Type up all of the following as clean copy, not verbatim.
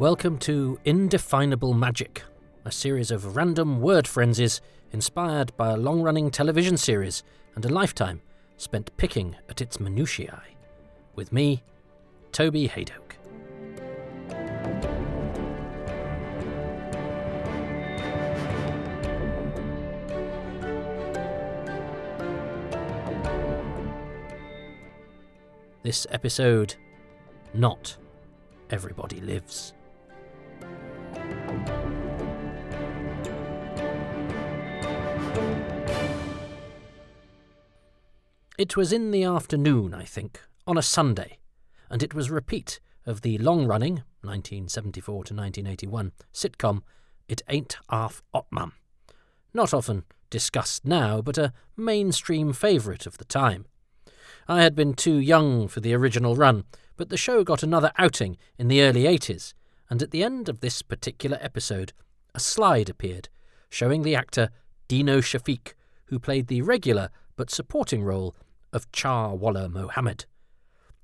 Welcome to Indefinable Magic, a series of random word frenzies inspired by a long-running television series and a lifetime spent picking at its minutiae. With me, Toby Haydoke. This episode, Not Everybody Lives. It was in the afternoon, I think, on a Sunday, and it was a repeat of the long-running, 1974 to 1981, sitcom It Ain't Half 'Ot Mum. Not often discussed now, but a mainstream favourite of the time. I had been too young for the original run, but the show got another outing in the early 80s, and at the end of this particular episode, a slide appeared, showing the actor Dino Shafiq, who played the regular but supporting role of Charwalla Mohammed.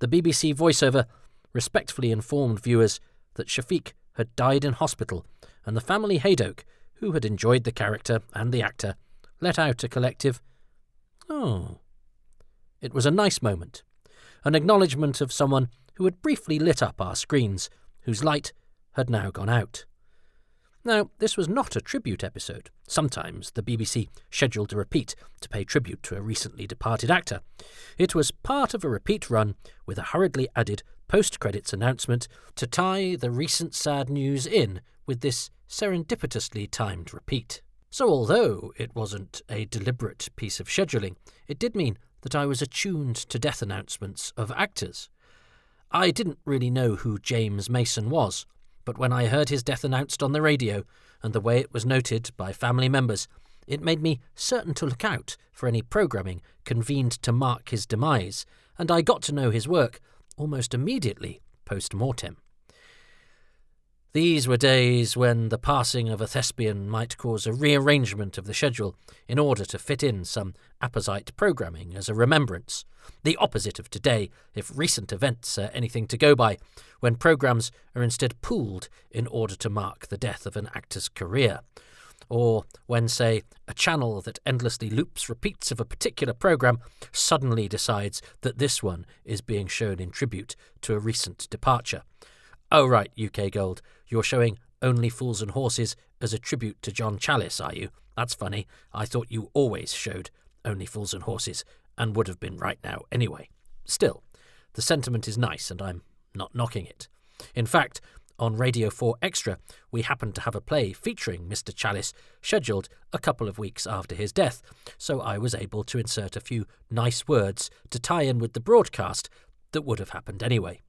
The BBC voiceover respectfully informed viewers that Shafiq had died in hospital, and the family Haydoke, who had enjoyed the character and the actor, let out a collective, "Oh." It was a nice moment, an acknowledgement of someone who had briefly lit up our screens, whose light had now gone out. Now, this was not a tribute episode. Sometimes the BBC scheduled a repeat to pay tribute to a recently departed actor. It was part of a repeat run with a hurriedly added post-credits announcement to tie the recent sad news in with this serendipitously timed repeat. So although it wasn't a deliberate piece of scheduling, it did mean that I was attuned to death announcements of actors. I didn't really know who James Mason was, but when I heard his death announced on the radio and the way it was noted by family members, it made me certain to look out for any programming convened to mark his demise, and I got to know his work almost immediately post-mortem. These were days when the passing of a thespian might cause a rearrangement of the schedule in order to fit in some apposite programming as a remembrance, the opposite of today if recent events are anything to go by, when programmes are instead pooled in order to mark the death of an actor's career, or when, say, a channel that endlessly loops repeats of a particular programme suddenly decides that this one is being shown in tribute to a recent departure. Oh right, UK Gold, you're showing Only Fools and Horses as a tribute to John Challis, are you? That's funny. I thought you always showed Only Fools and Horses, and would have been right now anyway. Still, the sentiment is nice, and I'm not knocking it. In fact, on Radio 4 Extra, we happened to have a play featuring Mr. Challis scheduled a couple of weeks after his death, so I was able to insert a few nice words to tie in with the broadcast that would have happened anyway.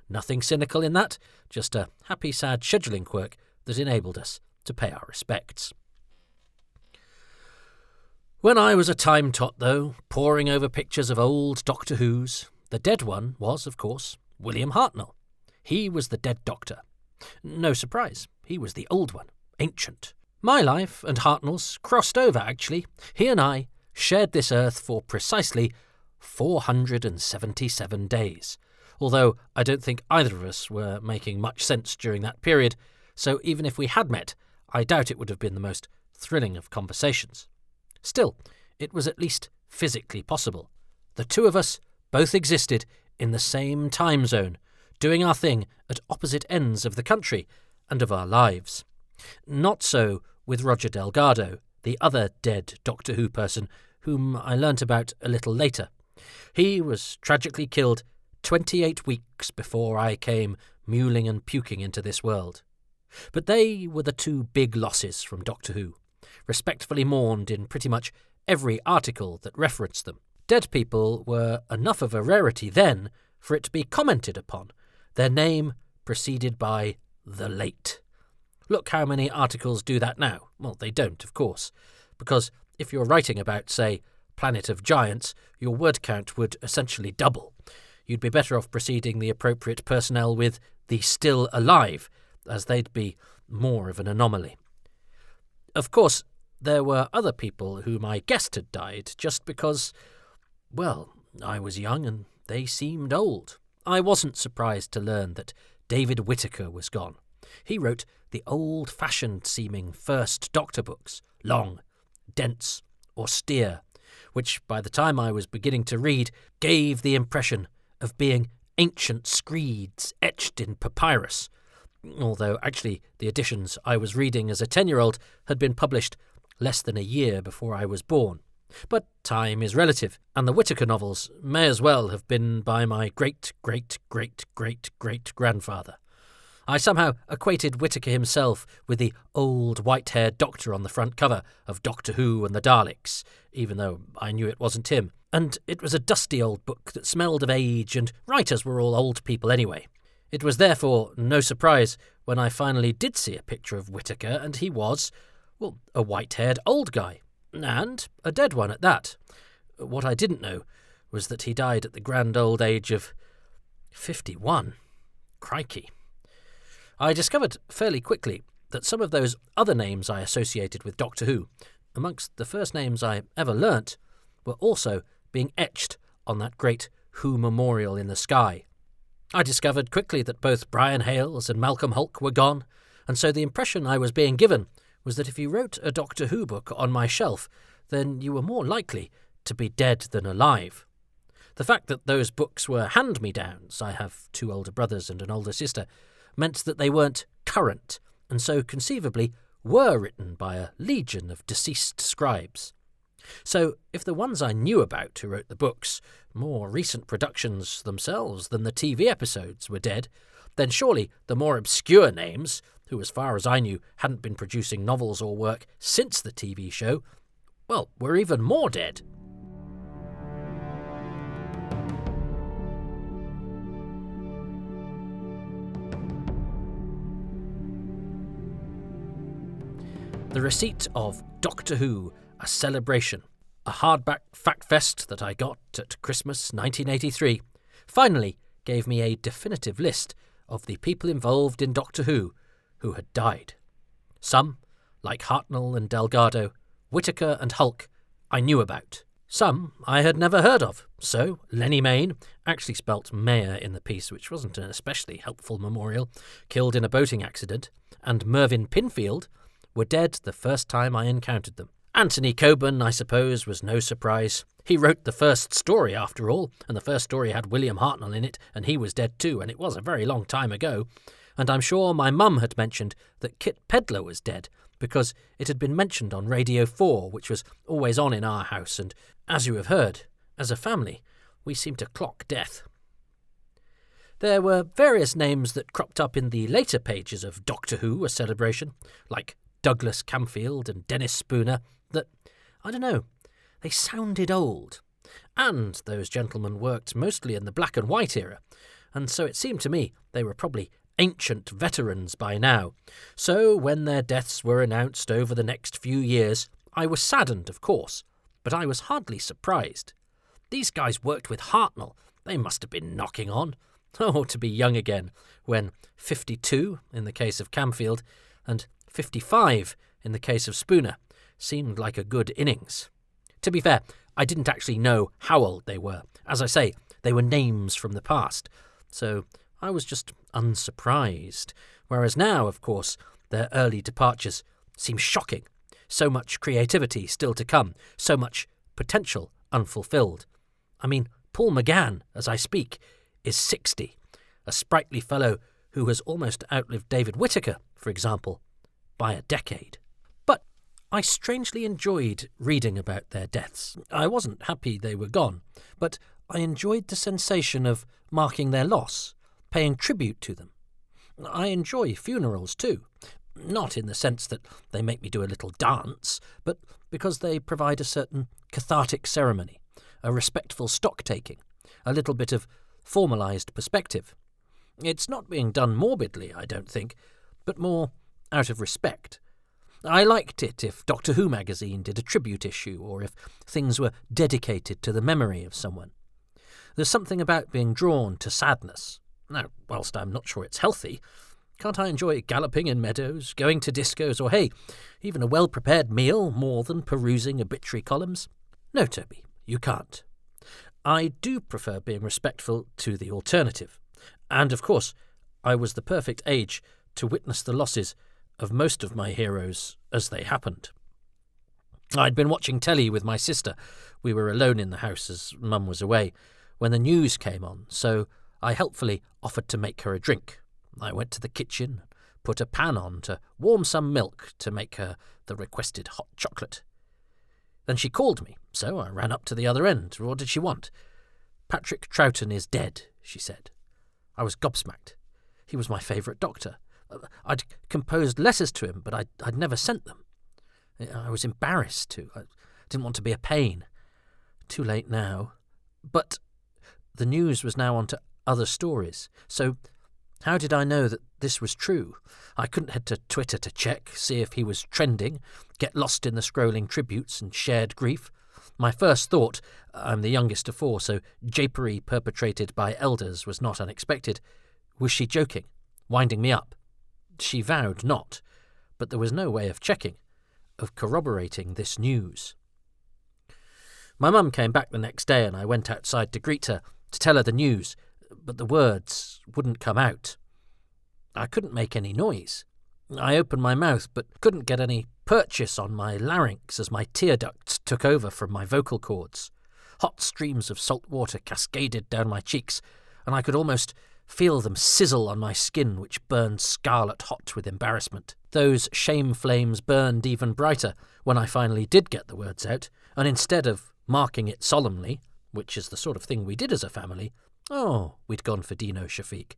Nothing cynical in that, just a happy, sad scheduling quirk that enabled us to pay our respects. When I was a time tot, though, poring over pictures of old Doctor Who's, the dead one was, of course, William Hartnell. He was the dead Doctor. No surprise, he was the old one, ancient. My life and Hartnell's crossed over, actually. He and I shared this earth for precisely 477 days. Although I don't think either of us were making much sense during that period, so even if we had met, I doubt it would have been the most thrilling of conversations. Still, it was at least physically possible. The two of us both existed in the same time zone, doing our thing at opposite ends of the country and of our lives. Not so with Roger Delgado, the other dead Doctor Who person, whom I learnt about a little later. He was tragically killed 28 weeks before I came mewling and puking into this world. But they were the two big losses from Doctor Who, respectfully mourned in pretty much every article that referenced them. Dead people were enough of a rarity then for it to be commented upon, their name preceded by the late. Look how many articles do that now. Well, they don't, of course, because if you're writing about, say, Planet of Giants, your word count would essentially double. You'd be better off preceding the appropriate personnel with the still alive, as they'd be more of an anomaly. Of course, there were other people whom I guessed had died just because, well, I was young and they seemed old. I wasn't surprised to learn that David Whittaker was gone. He wrote the old-fashioned seeming first Doctor books, long, dense, austere, which by the time I was beginning to read gave the impression of being ancient screeds etched in papyrus, although actually the editions I was reading as a 10-year-old had been published less than a year before I was born. But time is relative, and the Whittaker novels may as well have been by my great-great-great-great-great-grandfather. I somehow equated Whittaker himself with the old white-haired doctor on the front cover of Doctor Who and the Daleks, even though I knew it wasn't him. And it was a dusty old book that smelled of age, and writers were all old people anyway. It was therefore no surprise when I finally did see a picture of Whittaker, and he was, well, a white-haired old guy. And a dead one at that. What I didn't know was that he died at the grand old age of 51. Crikey. I discovered fairly quickly that some of those other names I associated with Doctor Who, amongst the first names I ever learnt, were also being etched on that great Who memorial in the sky. I discovered quickly that both Brian Hales and Malcolm Hulke were gone, and so the impression I was being given was that if you wrote a Doctor Who book on my shelf, then you were more likely to be dead than alive. The fact that those books were hand-me-downs — I have 2 older brothers and an older sister — meant that they weren't current, and so conceivably were written by a legion of deceased scribes. So if the ones I knew about who wrote the books, more recent productions themselves than the TV episodes, were dead, then surely the more obscure names, who as far as I knew hadn't been producing novels or work since the TV show, well, were even more dead. The receipt of Doctor Who, A Celebration, a hardback fact fest that I got at Christmas 1983, finally gave me a definitive list of the people involved in Doctor Who had died. Some, like Hartnell and Delgado, Whittaker and Hulke, I knew about. Some I had never heard of, so Lenny Mayne, actually spelt Mayer in the piece, which wasn't an especially helpful memorial, killed in a boating accident, and Mervyn Pinfield were dead the first time I encountered them. Anthony Coburn, I suppose, was no surprise. He wrote the first story, after all, and the first story had William Hartnell in it, and he was dead too, and it was a very long time ago. And I'm sure my mum had mentioned that Kit Pedler was dead, because it had been mentioned on Radio 4, which was always on in our house, and, as you have heard, as a family, we seem to clock death. There were various names that cropped up in the later pages of Doctor Who, A Celebration, like Douglas Camfield and Dennis Spooner, that, I don't know, they sounded old. And those gentlemen worked mostly in the black and white era, and so it seemed to me they were probably ancient veterans by now. So when their deaths were announced over the next few years, I was saddened, of course, but I was hardly surprised. These guys worked with Hartnell. They must have been knocking on. Oh, to be young again, when 52, in the case of Camfield, and 55, in the case of Spooner, seemed like a good innings. To be fair, I didn't actually know how old they were. As I say, they were names from the past, so I was just unsurprised. Whereas now, of course, their early departures seem shocking. So much creativity still to come, so much potential unfulfilled. I mean, Paul McGann, as I speak, is 60, a sprightly fellow who has almost outlived David Whittaker, for example, by a decade. But I strangely enjoyed reading about their deaths. I wasn't happy they were gone, but I enjoyed the sensation of marking their loss, paying tribute to them. I enjoy funerals too, not in the sense that they make me do a little dance, but because they provide a certain cathartic ceremony, a respectful stock-taking, a little bit of formalised perspective. It's not being done morbidly, I don't think, but more out of respect. I liked it if Doctor Who magazine did a tribute issue, or if things were dedicated to the memory of someone. There's something about being drawn to sadness. Now, whilst I'm not sure it's healthy, can't I enjoy galloping in meadows, going to discos, or hey, even a well-prepared meal more than perusing obituary columns? No, Toby, you can't. I do prefer being respectful to the alternative. And, of course, I was the perfect age to witness the losses of most of my heroes as they happened. I'd been watching telly with my sister. We were alone in the house as Mum was away when the news came on, so I helpfully offered to make her a drink. I went to the kitchen, put a pan on to warm some milk to make her the requested hot chocolate. Then she called me, so I ran up to the other end. What did she want? "Patrick Troughton is dead," she said. I was gobsmacked. He was my favourite doctor. I'd composed letters to him, but I'd never sent them. I was embarrassed too. I didn't want to be a pain. Too late now. But the news was now on to other stories. So how did I know that this was true? I couldn't head to Twitter to check, see if he was trending, get lost in the scrolling tributes and shared grief. My first thought, I'm the youngest of four, so japery perpetrated by elders was not unexpected. Was she joking? Winding me up? She vowed not, but there was no way of checking, of corroborating this news. My mum came back the next day and I went outside to greet her, to tell her the news, but the words wouldn't come out. I couldn't make any noise. I opened my mouth but couldn't get any purchase on my larynx as my tear ducts took over from my vocal cords. Hot streams of salt water cascaded down my cheeks, and I could almost feel them sizzle on my skin, which burned scarlet hot with embarrassment. Those shame flames burned even brighter when I finally did get the words out, and instead of marking it solemnly, which is the sort of thing we did as a family, we'd gone for Dino Shafiq.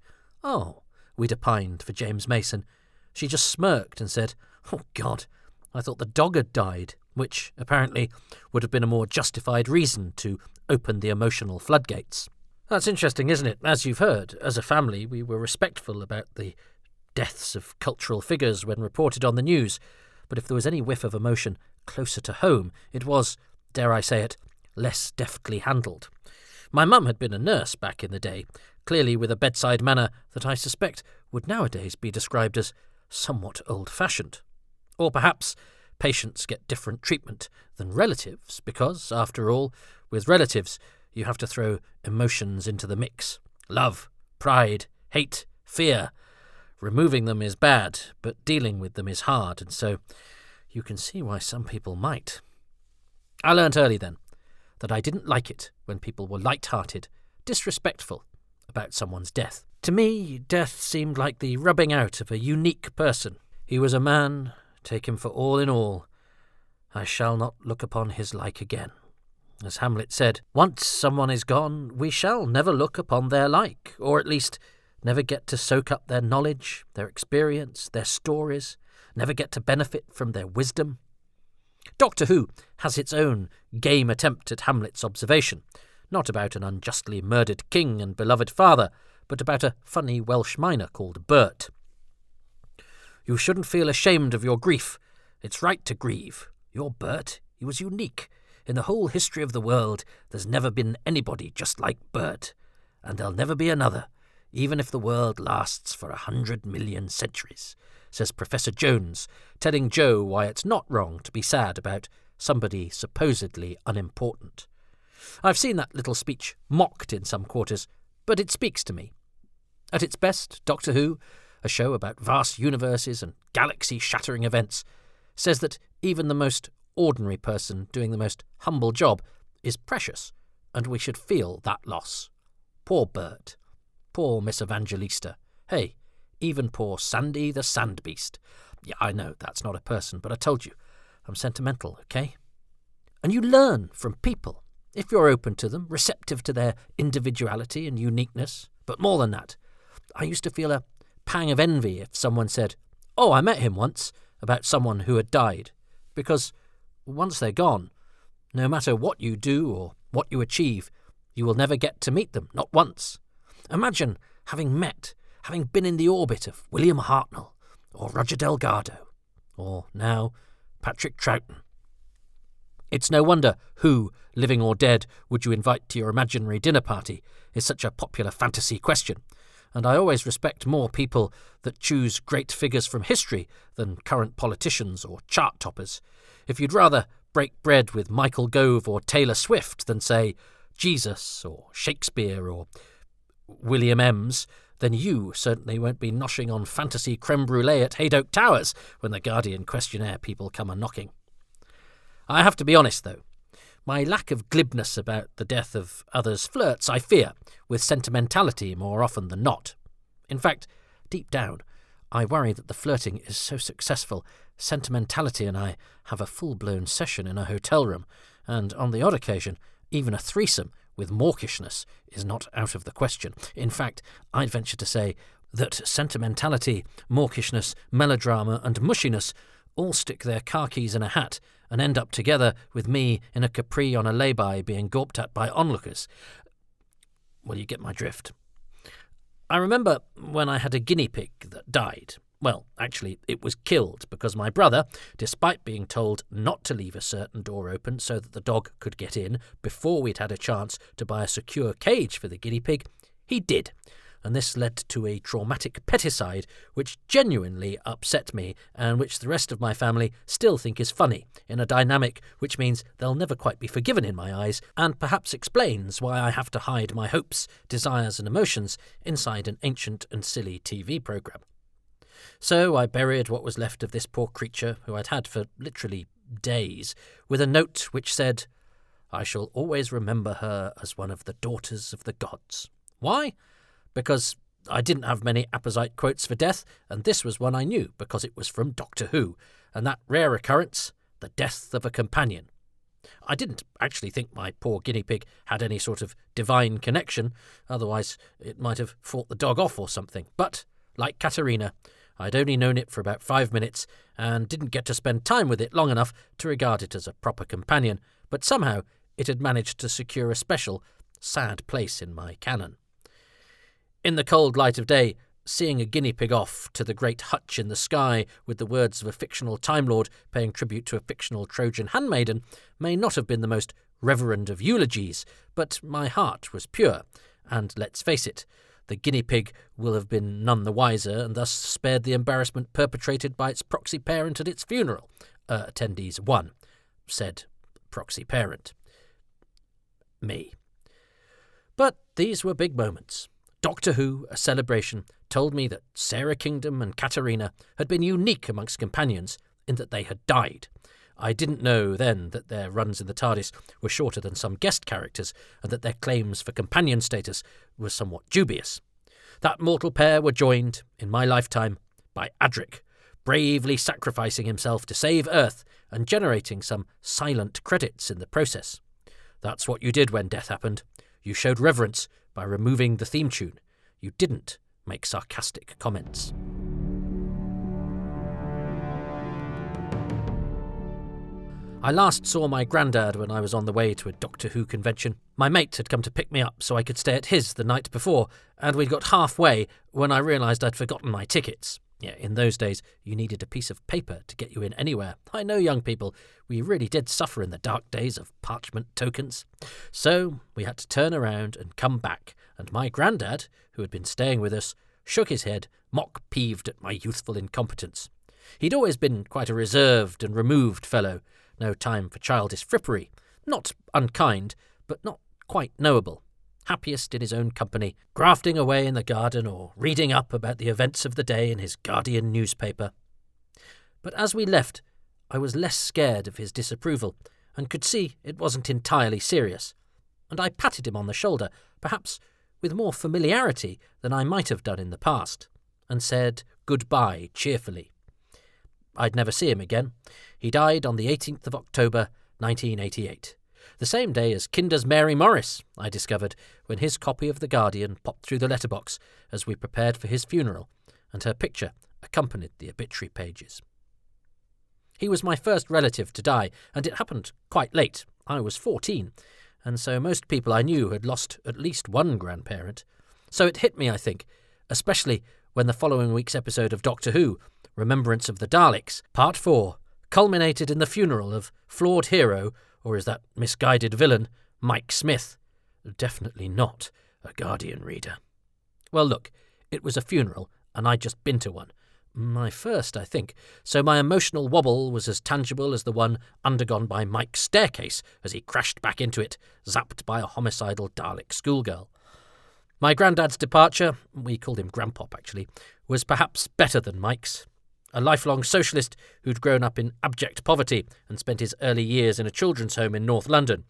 We'd opined for James Mason. She just smirked and said, "Oh, God, I thought the dog had died," which apparently would have been a more justified reason to open the emotional floodgates. That's interesting, isn't it? As you've heard, as a family, we were respectful about the deaths of cultural figures when reported on the news, but if there was any whiff of emotion closer to home, it was, dare I say it, less deftly handled. My mum had been a nurse back in the day, clearly with a bedside manner that I suspect would nowadays be described as somewhat old-fashioned. Or perhaps patients get different treatment than relatives because, after all, with relatives you have to throw emotions into the mix. Love, pride, hate, fear. Removing them is bad, but dealing with them is hard, and so you can see why some people might. I learnt early then that I didn't like it when people were light-hearted, disrespectful about someone's death. To me, death seemed like the rubbing out of a unique person. He was a man, take him for all in all. I shall not look upon his like again. As Hamlet said, once someone is gone, we shall never look upon their like, or at least never get to soak up their knowledge, their experience, their stories, never get to benefit from their wisdom. Doctor Who has its own game attempt at Hamlet's observation, not about an unjustly murdered king and beloved father, but about a funny Welsh miner called Bert. You shouldn't feel ashamed of your grief. It's right to grieve. You're Bert. He was unique. In the whole history of the world, there's never been anybody just like Bert, and there'll never be another, even if the world lasts for 100 million centuries, says Professor Jones, telling Joe why it's not wrong to be sad about somebody supposedly unimportant. I've seen that little speech mocked in some quarters, but it speaks to me. At its best, Doctor Who, a show about vast universes and galaxy-shattering events, says that even the most ordinary person doing the most humble job is precious, and we should feel that loss. Poor Bert. Poor Miss Evangelista. Hey, even poor Sandy the Sand Beast. Yeah, I know, that's not a person, but I told you, I'm sentimental, okay? And you learn from people, if you're open to them, receptive to their individuality and uniqueness. But more than that, I used to feel a pang of envy if someone said, "Oh, I met him once," about someone who had died, because once they're gone, no matter what you do or what you achieve, you will never get to meet them, not once. Imagine having been in the orbit of William Hartnell, or Roger Delgado, or now Patrick Troughton. It's no wonder who, living or dead, would you invite to your imaginary dinner party is such a popular fantasy question, and I always respect more people that choose great figures from history than current politicians or chart toppers. If you'd rather break bread with Michael Gove or Taylor Swift than, say, Jesus or Shakespeare or William Ems, then you certainly won't be noshing on fantasy creme brulee at Haydock Towers when the Guardian questionnaire people come a-knocking. I have to be honest, though. My lack of glibness about the death of others flirts, I fear, with sentimentality more often than not. In fact, deep down, I worry that the flirting is so successful, sentimentality and I have a full-blown session in a hotel room, and on the odd occasion, even a threesome with mawkishness is not out of the question. In fact, I'd venture to say that sentimentality, mawkishness, melodrama and mushiness all stick their car keys in a hat and end up together with me in a capri on a lay-by being gawped at by onlookers. Well, you get my drift. I remember when I had a guinea pig that died. Well, actually, it was killed because my brother, despite being told not to leave a certain door open so that the dog could get in before we'd had a chance to buy a secure cage for the guinea pig, he did. And this led to a traumatic peticide which genuinely upset me and which the rest of my family still think is funny, in a dynamic which means they'll never quite be forgiven in my eyes, and perhaps explains why I have to hide my hopes, desires and emotions inside an ancient and silly TV programme. So I buried what was left of this poor creature, who I'd had for literally days, with a note which said, "I shall always remember her as one of the daughters of the gods." Why? Because I didn't have many apposite quotes for death, and this was one I knew because it was from Doctor Who, and that rare occurrence, the death of a companion. I didn't actually think my poor guinea pig had any sort of divine connection, otherwise it might have fought the dog off or something. But, like Katerina, I'd only known it for about 5 minutes and didn't get to spend time with it long enough to regard it as a proper companion, but somehow it had managed to secure a special, sad place in my canon. In the cold light of day, seeing a guinea pig off to the great hutch in the sky with the words of a fictional Time Lord paying tribute to a fictional Trojan handmaiden may not have been the most reverend of eulogies, but my heart was pure, and let's face it, the guinea pig will have been none the wiser and thus spared the embarrassment perpetrated by its proxy parent at its funeral. Attendees 1, said proxy parent. Me. But these were big moments. Doctor Who, a celebration, told me that Sarah Kingdom and Katerina had been unique amongst companions in that they had died. I didn't know then that their runs in the TARDIS were shorter than some guest characters, and that their claims for companion status were somewhat dubious. That mortal pair were joined, in my lifetime, by Adric, bravely sacrificing himself to save Earth and generating some silent credits in the process. That's what you did when death happened. You showed reverence by removing the theme tune. You didn't make sarcastic comments. I last saw my granddad when I was on the way to a Doctor Who convention. My mate had come to pick me up so I could stay at his the night before, and we'd got halfway when I realised I'd forgotten my tickets. Yeah, in those days, you needed a piece of paper to get you in anywhere. I know, young people, we really did suffer in the dark days of parchment tokens. So we had to turn around and come back, and my granddad, who had been staying with us, shook his head, mock-peeved at my youthful incompetence. He'd always been quite a reserved and removed fellow, no time for childish frippery, not unkind, but not quite knowable. Happiest in his own company, grafting away in the garden or reading up about the events of the day in his Guardian newspaper. But as we left, I was less scared of his disapproval, and could see it wasn't entirely serious, and I patted him on the shoulder, perhaps with more familiarity than I might have done in the past, and said goodbye cheerfully. I'd never see him again. He died on the 18th of October, 1988. The same day as Kinder's Mary Morris, I discovered, when his copy of The Guardian popped through the letterbox as we prepared for his funeral, and her picture accompanied the obituary pages. He was my first relative to die, and it happened quite late. I was 14, and so most people I knew had lost at least one grandparent. So it hit me, I think, especially when the following week's episode of Doctor Who, Remembrance of the Daleks, Part 4, culminated in the funeral of flawed hero, or is that misguided villain, Mike Smith? Definitely not a Guardian reader. Well, look, it was a funeral, and I'd just been to one. My first, I think, so my emotional wobble was as tangible as the one undergone by Mike's staircase as he crashed back into it, zapped by a homicidal Dalek schoolgirl. My granddad's departure, we called him Grandpop actually, was perhaps better than Mike's. A lifelong socialist who'd grown up in abject poverty and spent his early years in a children's home in North London,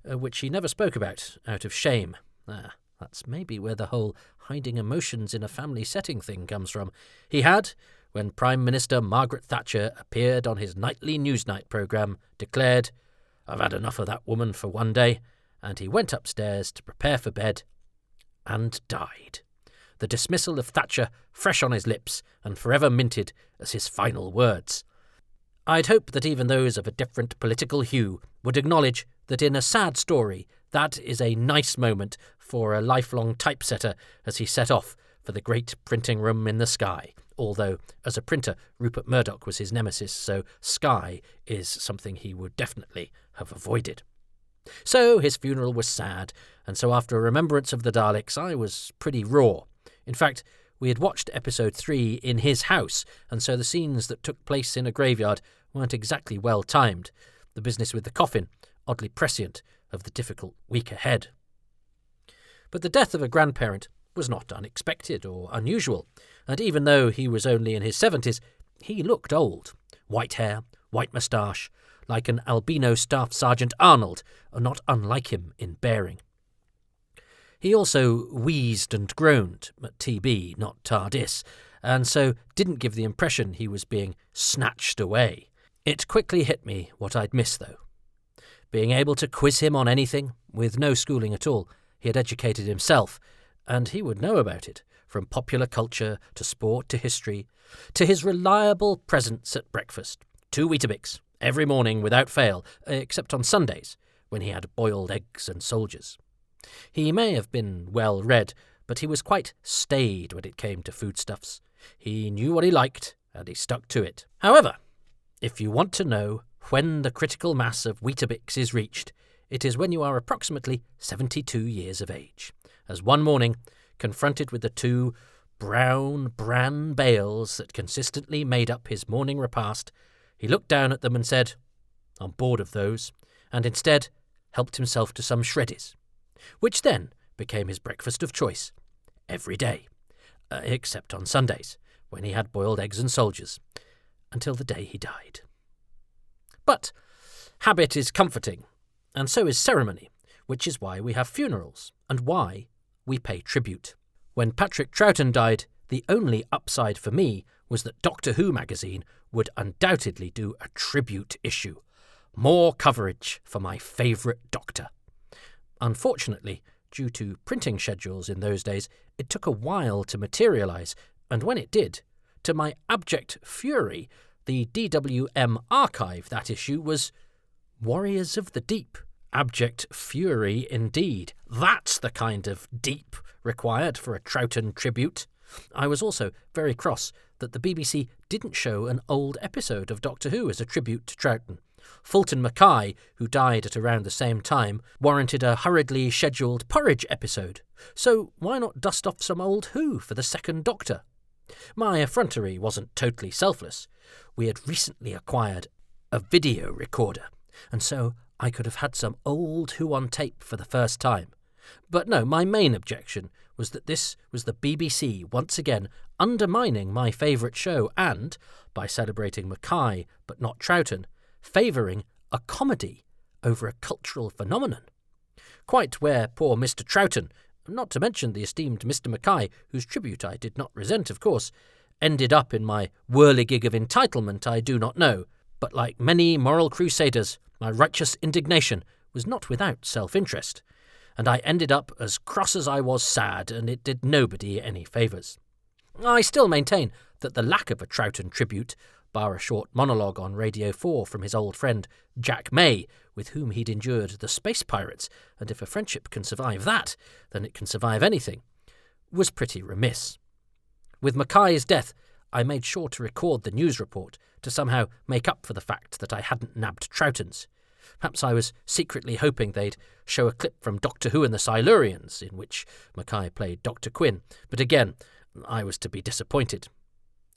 which he never spoke about, out of shame. That's maybe where the whole hiding emotions in a family setting thing comes from. He had, when Prime Minister Margaret Thatcher appeared on his nightly Newsnight programme, declared, "I've had enough of that woman for one day," and he went upstairs to prepare for bed and died. The dismissal of Thatcher fresh on his lips and forever minted as his final words. I'd hope that even those of a different political hue would acknowledge that in a sad story, that is a nice moment for a lifelong typesetter as he set off for the great printing room in the sky, although as a printer Rupert Murdoch was his nemesis, so sky is something he would definitely have avoided. So his funeral was sad, and so after a remembrance of the Daleks I was pretty raw. In fact, we had watched episode 3 in his house, and so the scenes that took place in a graveyard weren't exactly well timed. The business with the coffin, oddly prescient of the difficult week ahead. But the death of a grandparent was not unexpected or unusual, and even though he was only in his 70s, he looked old. White hair, white moustache, like an albino Staff Sergeant Arnold, not unlike him in bearing. He also wheezed and groaned, TB, not TARDIS, and so didn't give the impression he was being snatched away. It quickly hit me what I'd miss, though. Being able to quiz him on anything, with no schooling at all, he had educated himself, and he would know about it, from popular culture to sport to history, to his reliable presence at breakfast. 2 Weetabix, every morning without fail, except on Sundays, when he had boiled eggs and soldiers. He may have been well read, but he was quite staid when it came to foodstuffs. He knew what he liked, and he stuck to it. However, if you want to know when the critical mass of Weetabix is reached, it is when you are approximately 72 years of age, as one morning, confronted with the 2 brown bran bales that consistently made up his morning repast, he looked down at them and said, "I'm bored of those," and instead helped himself to some shreddies, which then became his breakfast of choice every day, except on Sundays, when he had boiled eggs and soldiers, until the day he died. But habit is comforting, and so is ceremony, which is why we have funerals, and why we pay tribute. When Patrick Troughton died, the only upside for me was that Doctor Who magazine would undoubtedly do a tribute issue. More coverage for my favourite Doctor. Unfortunately, due to printing schedules in those days, it took a while to materialise, and when it did, to my abject fury, the DWM archive that issue was Warriors of the Deep. Abject fury indeed. That's the kind of deep required for a Troughton tribute. I was also very cross that the BBC didn't show an old episode of Doctor Who as a tribute to Troughton. Fulton Mackay, who died at around the same time, warranted a hurriedly scheduled Porridge episode. So why not dust off some old Who for the second Doctor? My effrontery wasn't totally selfless. We had recently acquired a video recorder, and so I could have had some old Who on tape for the first time. But no, my main objection was that this was the BBC once again undermining my favourite show and, by celebrating Mackay but not Troughton, favouring a comedy over a cultural phenomenon. Quite where poor Mr. Troughton, not to mention the esteemed Mr. Mackay, whose tribute I did not resent, of course, ended up in my whirligig of entitlement I do not know, but like many moral crusaders, my righteous indignation was not without self-interest, and I ended up as cross as I was sad, and it did nobody any favours. I still maintain that the lack of a Troughton tribute, bar a short monologue on Radio 4 from his old friend Jack May, with whom he'd endured the Space Pirates, and if a friendship can survive that, then it can survive anything, was pretty remiss. With Mackay's death, I made sure to record the news report to somehow make up for the fact that I hadn't nabbed Troughton's. Perhaps I was secretly hoping they'd show a clip from Doctor Who and the Silurians, in which Mackay played Dr. Quinn, but again, I was to be disappointed.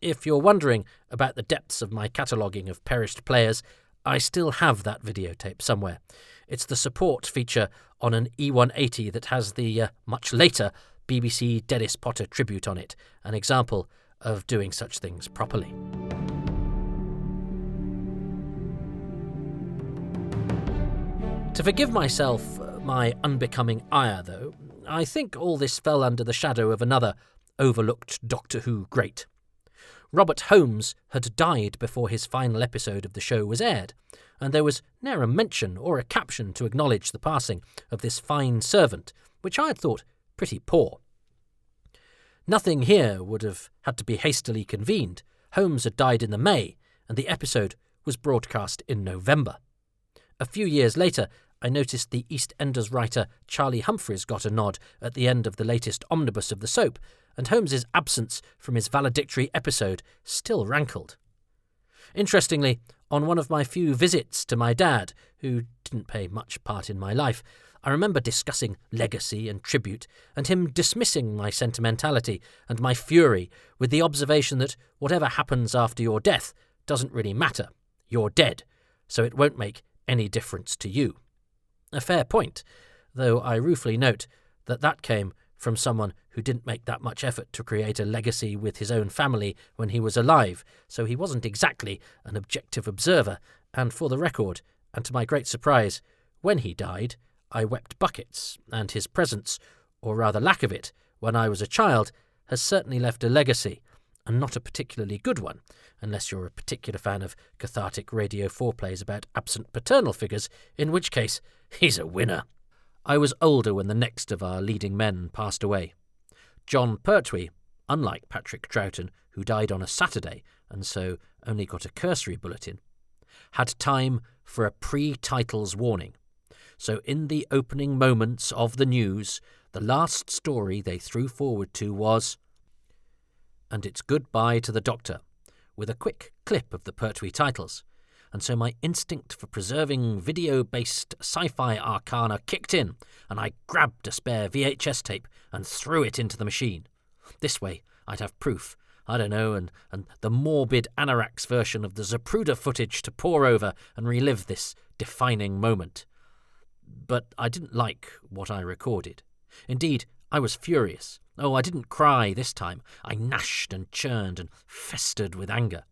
If you're wondering about the depths of my cataloguing of perished players, I still have that videotape somewhere. It's the support feature on an E180 that has the much later BBC Dennis Potter tribute on it, an example of doing such things properly. To forgive myself my unbecoming ire, though, I think all this fell under the shadow of another overlooked Doctor Who great. Robert Holmes had died before his final episode of the show was aired, and there was ne'er a mention or a caption to acknowledge the passing of this fine servant, which I had thought pretty poor. Nothing here would have had to be hastily convened. Holmes had died in the May, and the episode was broadcast in November. A few years later, I noticed the EastEnders writer Charlie Humphreys got a nod at the end of the latest omnibus of the soap, and Holmes's absence from his valedictory episode still rankled. Interestingly, on one of my few visits to my dad, who didn't play much part in my life, I remember discussing legacy and tribute, and him dismissing my sentimentality and my fury with the observation that whatever happens after your death doesn't really matter. You're dead, so it won't make any difference to you. A fair point, though I ruefully note that that came from someone who didn't make that much effort to create a legacy with his own family when he was alive, so he wasn't exactly an objective observer, and for the record, and to my great surprise, when he died, I wept buckets, and his presence, or rather lack of it, when I was a child, has certainly left a legacy, and not a particularly good one, unless you're a particular fan of cathartic radio foreplays about absent paternal figures, in which case he's a winner. I was older when the next of our leading men passed away. John Pertwee, unlike Patrick Troughton, who died on a Saturday and so only got a cursory bulletin, had time for a pre-titles warning. So in the opening moments of the news, the last story they threw forward to was, "And it's goodbye to the Doctor," with a quick clip of the Pertwee titles. And so my instinct for preserving video-based sci-fi arcana kicked in, and I grabbed a spare VHS tape and threw it into the machine. This way, I'd have proof, and the morbid Anorak's version of the Zapruder footage to pore over and relive this defining moment. But I didn't like what I recorded. Indeed, I was furious. Oh, I didn't cry this time. I gnashed and churned and festered with anger.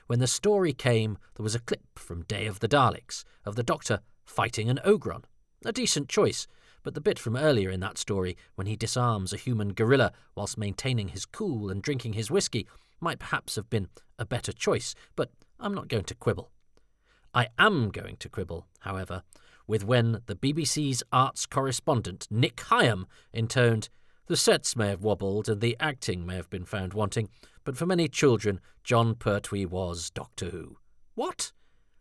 When the story came, there was a clip from Day of the Daleks, of the Doctor fighting an Ogron. A decent choice, but the bit from earlier in that story, when he disarms a human gorilla whilst maintaining his cool and drinking his whiskey, might perhaps have been a better choice, but I'm not going to quibble. I am going to quibble, however, with when the BBC's arts correspondent Nick Hyam intoned, "The sets may have wobbled and the acting may have been found wanting, but for many children, John Pertwee was Doctor Who." What?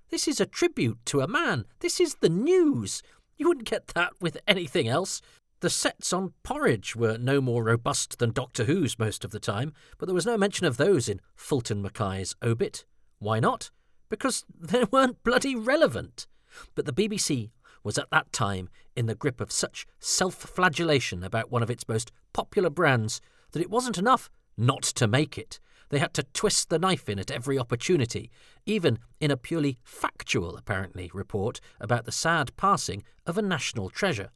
This is a tribute to a man. This is the news. You wouldn't get that with anything else. The sets on Porridge were no more robust than Doctor Who's most of the time, but there was no mention of those in Fulton Mackay's obit. Why not? Because they weren't bloody relevant. But the BBC was at that time in the grip of such self-flagellation about one of its most popular brands that it wasn't enough not to make it. They had to twist the knife in at every opportunity, even in a purely factual, apparently, report about the sad passing of a national treasure.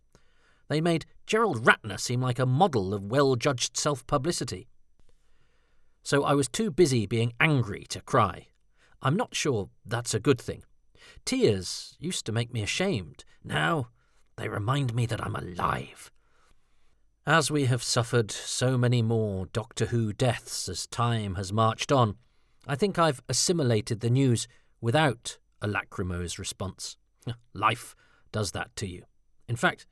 They made Gerald Ratner seem like a model of well-judged self-publicity. So I was too busy being angry to cry. I'm not sure that's a good thing. Tears used to make me ashamed. Now they remind me that I'm alive. As we have suffered so many more Doctor Who deaths as time has marched on, I think I've assimilated the news without a lachrymose response. Life does that to you. In fact,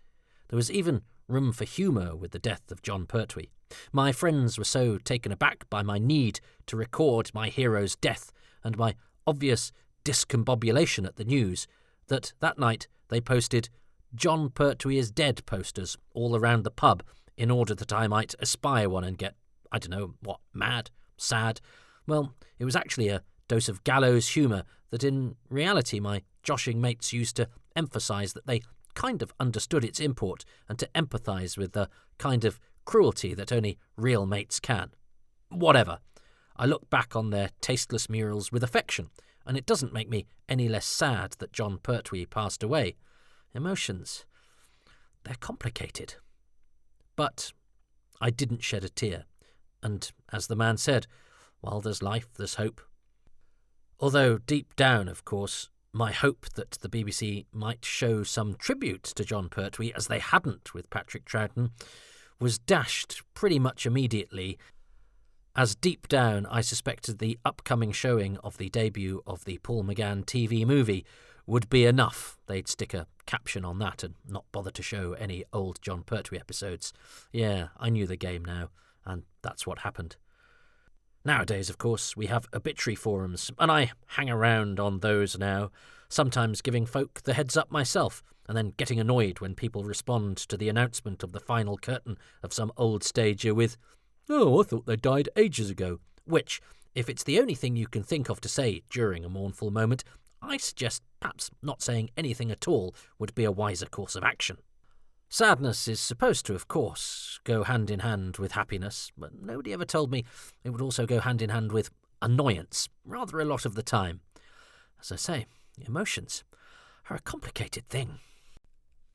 there was even room for humour with the death of John Pertwee. My friends were so taken aback by my need to record my hero's death and my obvious discombobulation at the news that night they posted "John Pertwee is dead" posters all around the pub in order that I might espy one and get, I don't know, what, mad? Sad? Well, it was actually a dose of gallows humour that in reality my joshing mates used to emphasise that they kind of understood its import and to empathise with the kind of cruelty that only real mates can. Whatever. I look back on their tasteless murals with affection, and it doesn't make me any less sad that John Pertwee passed away. Emotions, they're complicated. But I didn't shed a tear, and, as the man said, while there's life, there's hope. Although deep down, of course, my hope that the BBC might show some tribute to Jon Pertwee, as they hadn't with Patrick Troughton, was dashed pretty much immediately, as deep down I suspected the upcoming showing of the debut of the Paul McGann TV movie would be enough. They'd stick a caption on that and not bother to show any old Jon Pertwee episodes. Yeah, I knew the game now, and that's what happened. Nowadays, of course, we have obituary forums, and I hang around on those now, sometimes giving folk the heads up myself, and then getting annoyed when people respond to the announcement of the final curtain of some old stager with, "Oh, I thought they died ages ago," which, if it's the only thing you can think of to say during a mournful moment, I suggest perhaps not saying anything at all would be a wiser course of action. Sadness is supposed to, of course, go hand in hand with happiness, but nobody ever told me it would also go hand in hand with annoyance, rather a lot of the time. As I say, emotions are a complicated thing.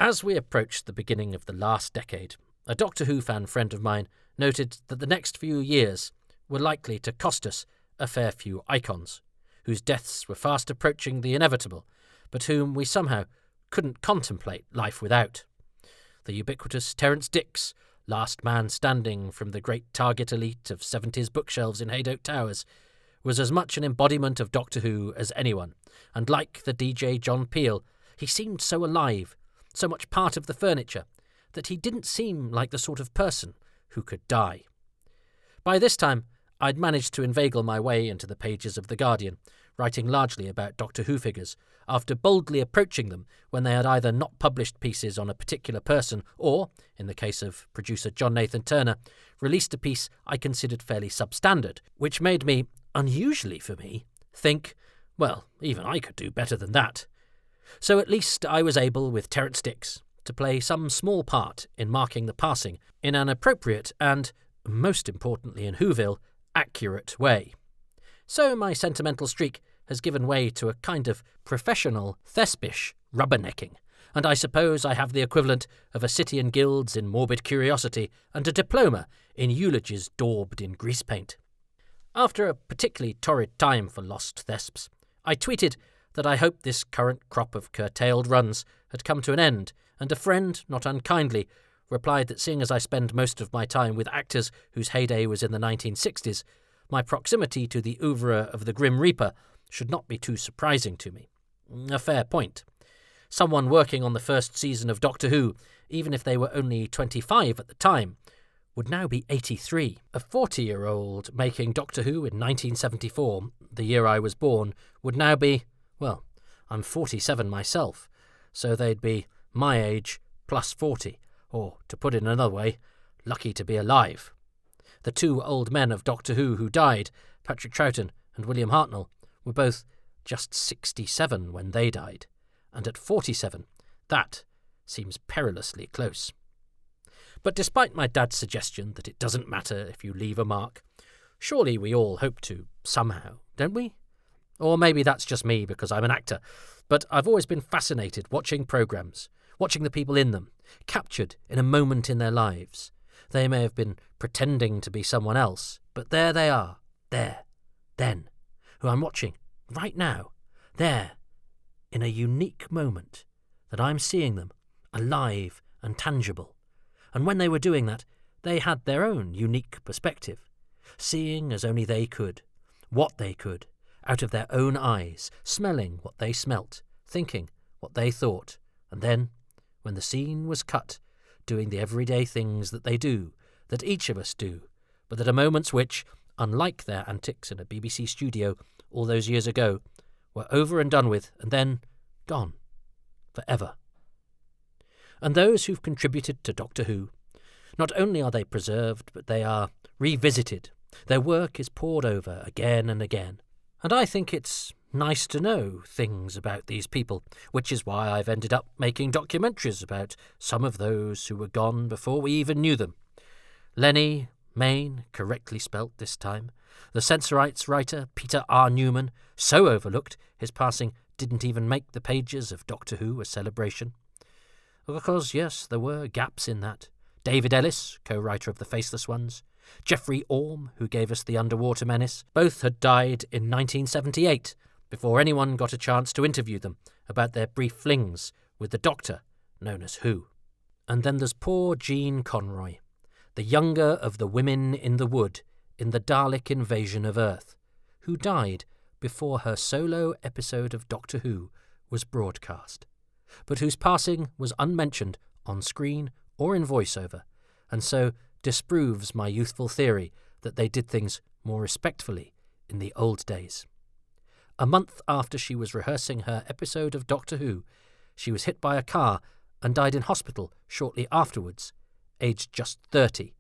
As we approached the beginning of the last decade, a Doctor Who fan friend of mine noted that the next few years were likely to cost us a fair few icons, whose deaths were fast approaching the inevitable, but whom we somehow couldn't contemplate life without. The ubiquitous Terence Dicks, last man standing from the great Target elite of 70s bookshelves in Haydock Towers, was as much an embodiment of Doctor Who as anyone, and like the DJ John Peel, he seemed so alive, so much part of the furniture, that he didn't seem like the sort of person who could die. By this time, I'd managed to inveigle my way into the pages of The Guardian, writing largely about Doctor Who figures, after boldly approaching them when they had either not published pieces on a particular person or, in the case of producer John Nathan Turner, released a piece I considered fairly substandard, which made me, unusually for me, think, well, even I could do better than that. So at least I was able, with Terence Dicks, to play some small part in marking the passing in an appropriate and, most importantly in Whoville, accurate way. So my sentimental streak has given way to a kind of professional thespish rubbernecking, and I suppose I have the equivalent of a city and guilds in morbid curiosity and a diploma in eulogies daubed in grease paint. After a particularly torrid time for lost thesps, I tweeted that I hoped this current crop of curtailed runs had come to an end, and a friend, not unkindly, replied that seeing as I spend most of my time with actors whose heyday was in the 1960s, my proximity to the oeuvre of the Grim Reaper should not be too surprising to me. A fair point. Someone working on the first season of Doctor Who, even if they were only 25 at the time, would now be 83. A 40-year-old making Doctor Who in 1974, the year I was born, would now be, well, I'm 47 myself, so they'd be my age plus 40, or, to put it another way, lucky to be alive. The two old men of Doctor Who died, Patrick Troughton and William Hartnell, were both just 67 when they died, and at 47, that seems perilously close. But despite my dad's suggestion that it doesn't matter if you leave a mark, surely we all hope to, somehow, don't we? Or maybe that's just me because I'm an actor, but I've always been fascinated watching programmes, watching the people in them, captured in a moment in their lives. They may have been pretending to be someone else, but there they are, there, then, who I'm watching, right now, there, in a unique moment, that I'm seeing them, alive and tangible. And when they were doing that, they had their own unique perspective, seeing as only they could, what they could, out of their own eyes, smelling what they smelt, thinking what they thought, and then, when the scene was cut, doing the everyday things that they do, that each of us do, but that are moments which, unlike their antics in a BBC studio all those years ago, were over and done with, and then gone, forever. And those who've contributed to Doctor Who, not only are they preserved, but they are revisited. Their work is pored over again and again. And I think it's nice to know things about these people, which is why I've ended up making documentaries about some of those who were gone before we even knew them. Lenny Mayne, correctly spelt this time. The Censorites writer Peter R. Newman, so overlooked his passing didn't even make the pages of Doctor Who a celebration. Because, yes, there were gaps in that. David Ellis, co-writer of The Faceless Ones, Geoffrey Orme, who gave us The Underwater Menace, both had died in 1978 before anyone got a chance to interview them about their brief flings with the Doctor, known as Who. And then there's poor Jean Conroy, the younger of the women in the wood in the Dalek invasion of Earth, who died before her solo episode of Doctor Who was broadcast, but whose passing was unmentioned on screen or in voiceover, and so disproves my youthful theory that they did things more respectfully in the old days. A month after she was rehearsing her episode of Doctor Who, she was hit by a car and died in hospital shortly afterwards, aged just 30,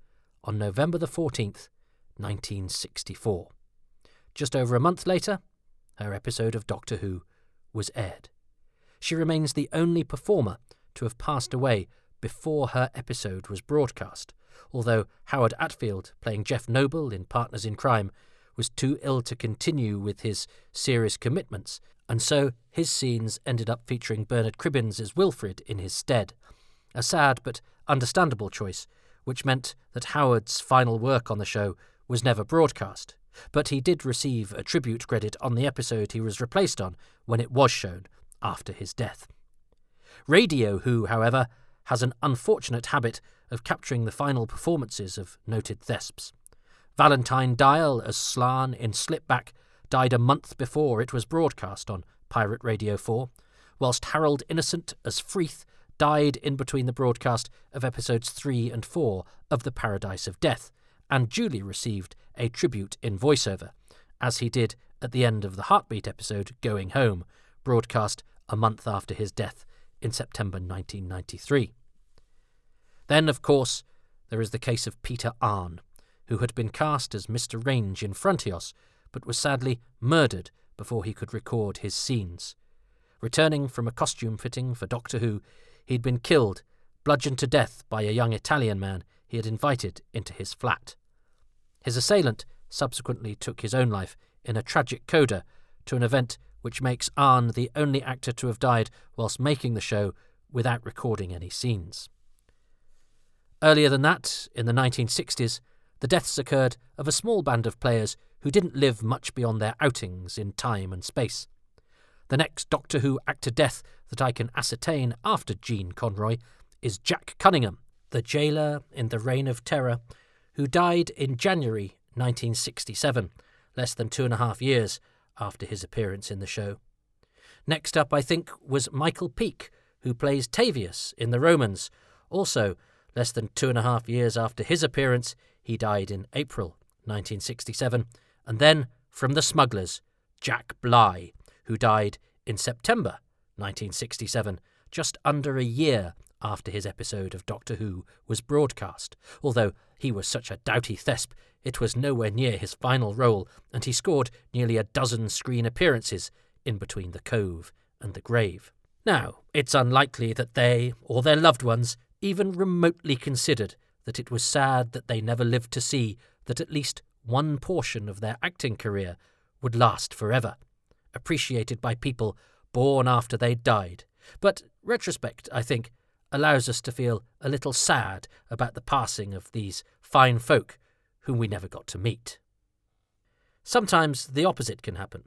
on November the 14th, 1964. Just over a month later, her episode of Doctor Who was aired. She remains the only performer to have passed away before her episode was broadcast, although Howard Atfield, playing Jeff Noble in Partners in Crime, was too ill to continue with his serious commitments, and so his scenes ended up featuring Bernard Cribbins as Wilfred in his stead. A sad but understandable choice, which meant that Howard's final work on the show was never broadcast, but he did receive a tribute credit on the episode he was replaced on when it was shown after his death. Radio Who, however, has an unfortunate habit of capturing the final performances of noted thesps. Valentine Dial as Slan in Slipback died a month before it was broadcast on Pirate Radio 4, whilst Harold Innocent as Freeth died in between the broadcast of episodes 3 and 4 of The Paradise of Death, and duly received a tribute in voiceover, as he did at the end of the Heartbeat episode Going Home, broadcast a month after his death in September 1993. Then, of course, there is the case of Peter Arne, who had been cast as Mr. Range in Frontios, but was sadly murdered before he could record his scenes. Returning from a costume fitting for Doctor Who, he'd been killed, bludgeoned to death by a young Italian man he had invited into his flat. His assailant subsequently took his own life in a tragic coda to an event which makes Arne the only actor to have died whilst making the show without recording any scenes. Earlier than that, in the 1960s, the deaths occurred of a small band of players who didn't live much beyond their outings in time and space. The next Doctor Who actor death that I can ascertain after Jean Conroy is Jack Cunningham, the jailer in The Reign of Terror, who died in January 1967, less than 2.5 years after his appearance in the show. Next up, I think, was Michael Peake, who plays Tavius in The Romans. Also, less than 2.5 years after his appearance, he died in April 1967. And then, from The Smugglers, Jack Bligh, who died in September 1967, just under a year after his episode of Doctor Who was broadcast. Although he was such a doughty thesp, it was nowhere near his final role, and he scored nearly a dozen screen appearances in between the Cove and the grave. Now, it's unlikely that they, or their loved ones, even remotely considered that it was sad that they never lived to see that at least one portion of their acting career would last forever, appreciated by people born after they'd died. But retrospect, I think, allows us to feel a little sad about the passing of these fine folk whom we never got to meet. Sometimes the opposite can happen.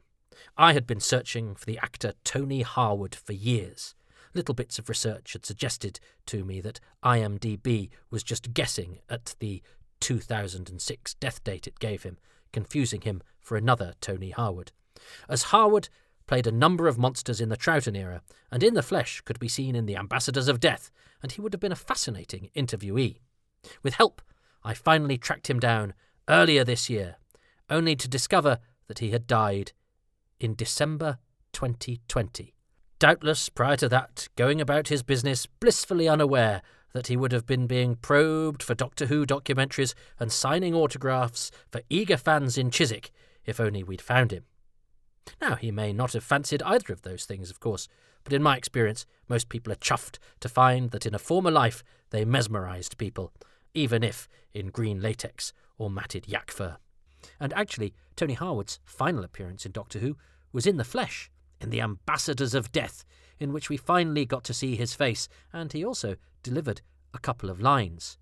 I had been searching for the actor Tony Harwood for years. Little bits of research had suggested to me that IMDb was just guessing at the 2006 death date it gave him, confusing him for another Tony Harwood. As Harwood played a number of monsters in the Troughton era, and in the flesh could be seen in The Ambassadors of Death, and he would have been a fascinating interviewee. With help, I finally tracked him down earlier this year, only to discover that he had died in December 2020. Doubtless, prior to that, going about his business blissfully unaware that he would have been being probed for Doctor Who documentaries and signing autographs for eager fans in Chiswick, if only we'd found him. Now, he may not have fancied either of those things, of course, but in my experience, most people are chuffed to find that in a former life they mesmerised people, even if in green latex or matted yak fur. And actually, Tony Harwood's final appearance in Doctor Who was in the flesh, in The Ambassadors of Death, in which we finally got to see his face, and he also delivered a couple of lines.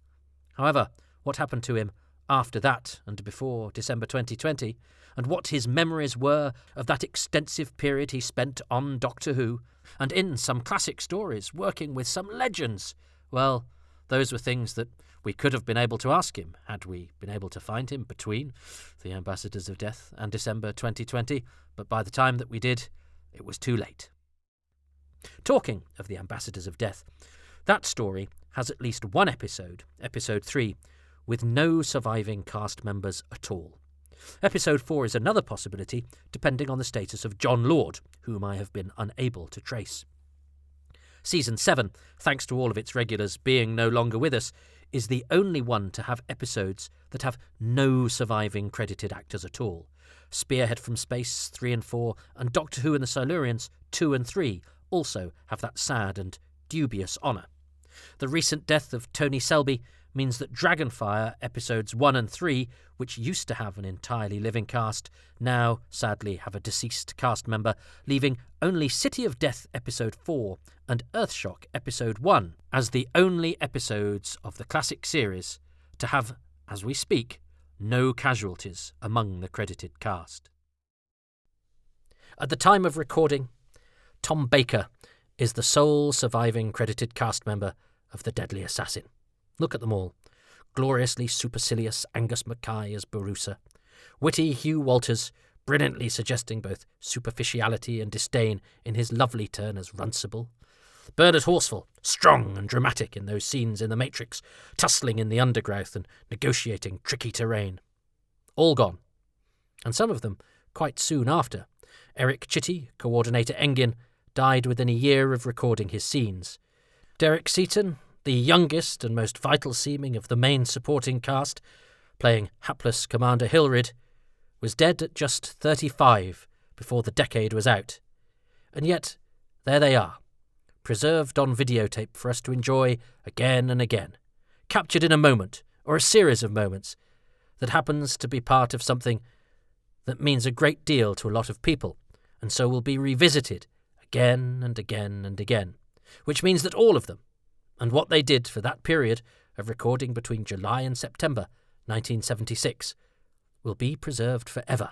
However, what happened to him after that and before December 2020, and what his memories were of that extensive period he spent on Doctor Who, and in some classic stories working with some legends, well, those were things that we could have been able to ask him had we been able to find him between the Ambassadors of Death and December 2020, but by the time that we did, it was too late. Talking of the Ambassadors of Death, that story has at least one episode, episode 3, with no surviving cast members at all. Episode 4 is another possibility, depending on the status of John Lord, whom I have been unable to trace. Season 7, thanks to all of its regulars being no longer with us, is the only one to have episodes that have no surviving credited actors at all. Spearhead from Space 3 and 4 and Doctor Who and the Silurians 2 and 3 also have that sad and dubious honour. The recent death of Tony Selby means that Dragonfire episodes 1 and 3, which used to have an entirely living cast, now sadly have a deceased cast member, leaving only City of Death episode 4 and Earthshock episode 1 as the only episodes of the classic series to have, as we speak, no casualties among the credited cast. At the time of recording, Tom Baker is the sole surviving credited cast member of The Deadly Assassin. Look at them all. Gloriously supercilious Angus Mackay as Barusa, witty Hugh Walters, brilliantly suggesting both superficiality and disdain in his lovely turn as Runcible. Bernard Horsfall, strong and dramatic in those scenes in The Matrix, tussling in the undergrowth and negotiating tricky terrain. All gone. And some of them quite soon after. Eric Chitty, coordinator Engin, died within a year of recording his scenes. Derek Seaton, the youngest and most vital-seeming of the main supporting cast, playing hapless Commander Hilrid, was dead at just 35 before the decade was out. And yet, there they are, preserved on videotape for us to enjoy again and again, captured in a moment, or a series of moments, that happens to be part of something that means a great deal to a lot of people, and so will be revisited again and again and again, which means that all of them, and what they did for that period of recording between July and September 1976, will be preserved forever,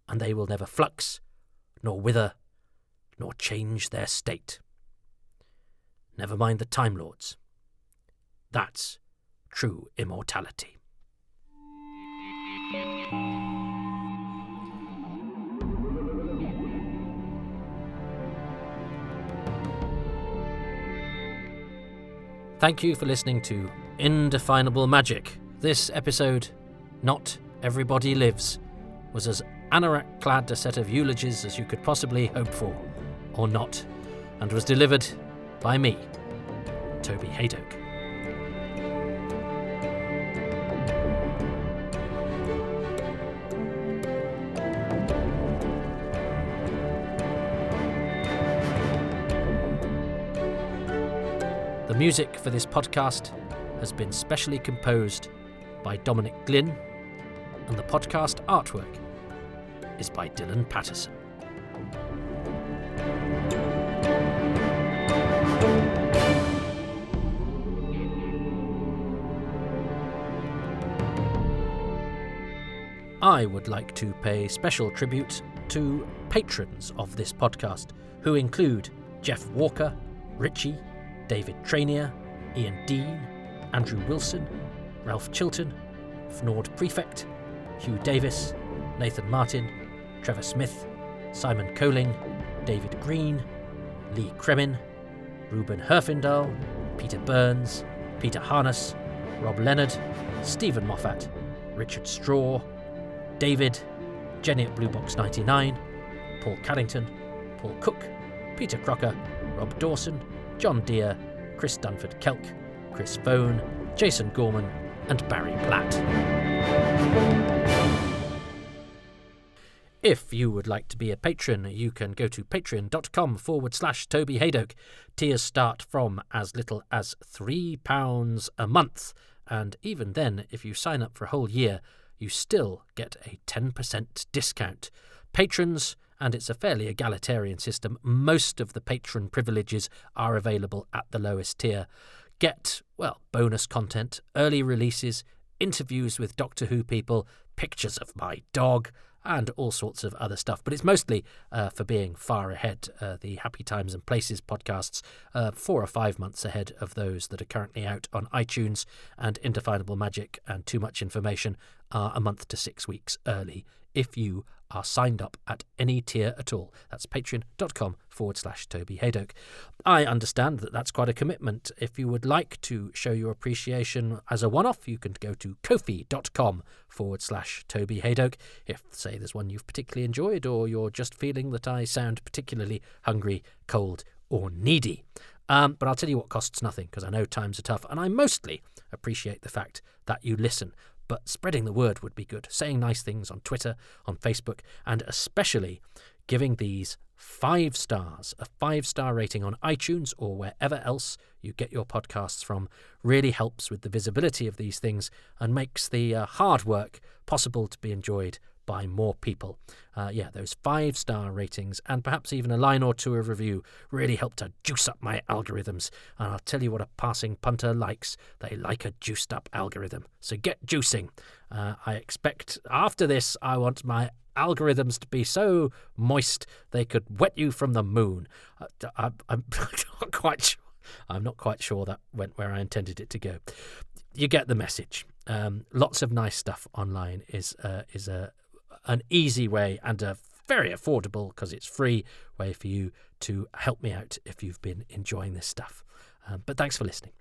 and they will never flux, nor wither, nor change their state. Never mind the Time Lords. That's true immortality. Thank you for listening to Indefinable Magic. This episode, Not Everybody Lives, was as anorak-clad a set of eulogies as you could possibly hope for, or not, and was delivered by me, Toby Haydock. The music for this podcast has been specially composed by Dominic Glynn, and the podcast artwork is by Dylan Patterson. I would like to pay special tribute to patrons of this podcast, who include Jeff Walker, Richie, David Trainier, Ian Dean, Andrew Wilson, Ralph Chilton, Fnord Prefect, Hugh Davis, Nathan Martin, Trevor Smith, Simon Coling, David Green, Lee Kremin, Ruben Herfindahl, Peter Burns, Peter Harness, Rob Leonard, Stephen Moffat, Richard Straw, David, Jenny at Blue Box 99, Paul Carrington, Paul Cook, Peter Crocker, Rob Dawson, John Deere, Chris Dunford-Kelk, Chris Bone, Jason Gorman, and Barry Platt. If you would like to be a patron, you can go to patreon.com/Toby Haydock. Tiers start from as little as £3 a month, and even then, if you sign up for a whole year, you still get a 10% discount. Patrons, and it's a fairly egalitarian system, most of the patron privileges are available at the lowest tier. get, well, bonus content, early releases, interviews with Doctor Who people, pictures of my dog, and all sorts of other stuff. But it's mostly for being far ahead. The Happy Times and Places podcasts, 4 or 5 months ahead of those that are currently out on iTunes, and Indefinable Magic and Too Much Information are a month to 6 weeks early if you are signed up at any tier at all. That's patreon.com/Toby Haydock. I understand that that's quite a commitment. If you would like to show your appreciation as a one-off, you can go to kofi.com/Toby Haydock. If, say, there's one you've particularly enjoyed, or you're just feeling that I sound particularly hungry, cold, or needy. But I'll tell you what costs nothing, because I know times are tough, and I mostly appreciate the fact that you listen. But spreading the word would be good, saying nice things on Twitter, on Facebook, and especially giving these 5 stars, a 5-star rating on iTunes or wherever else you get your podcasts from, really helps with the visibility of these things and makes the hard work possible to be enjoyed by more people. Those 5-star ratings and perhaps even a line or two of review really help to juice up my algorithms. And I'll tell you what a passing punter likes. They like a juiced up algorithm. So get juicing. I expect after this, I want my algorithms to be so moist they could wet you from the moon. I'm not quite sure. I'm not quite sure that went where I intended it to go. You get the message. Lots of nice stuff online is an easy way and a very affordable, because it's free, way for you to help me out if you've been enjoying this stuff. But thanks for listening.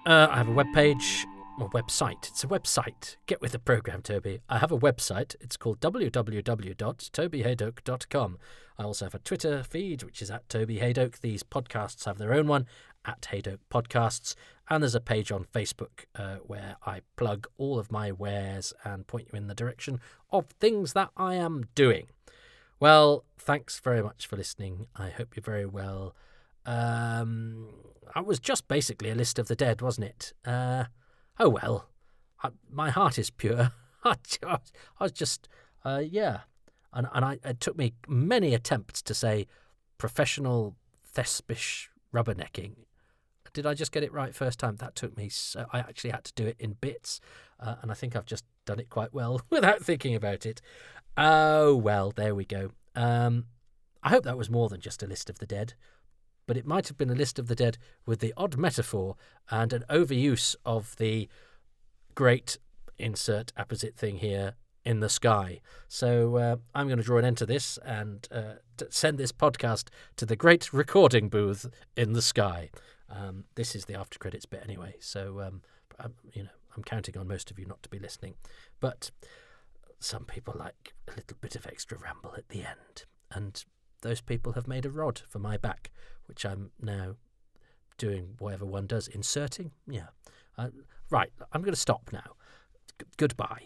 I have a webpage, or website. It's a website. Get with the program, Toby. I have a website. It's called www.tobyhaydock.com. I also have a Twitter feed, which is at Toby Haydock. These podcasts have their own one, at Haydock Podcasts. And there's a page on Facebook where I plug all of my wares and point you in the direction of things that I am doing. Well, thanks very much for listening. I hope you're very well. I was just basically a list of the dead, wasn't it? Oh well, my heart is pure. I was just, yeah. And it took me many attempts to say professional thespish rubbernecking. Did I just get it right first time? That took me so... I actually had to do it in bits, and I think I've just done it quite well without thinking about it. Oh, well, there we go. I hope that was more than just a list of the dead, but it might have been a list of the dead with the odd metaphor and an overuse of the great insert apposite thing here in the sky. So I'm going to draw an end to this and send this podcast to the great recording booth in the sky. This is the after credits bit anyway, so I'm counting on most of you not to be listening, but some people like a little bit of extra ramble at the end, and those people have made a rod for my back, which I'm now doing whatever one does, inserting. Right, I'm going to stop now. Goodbye.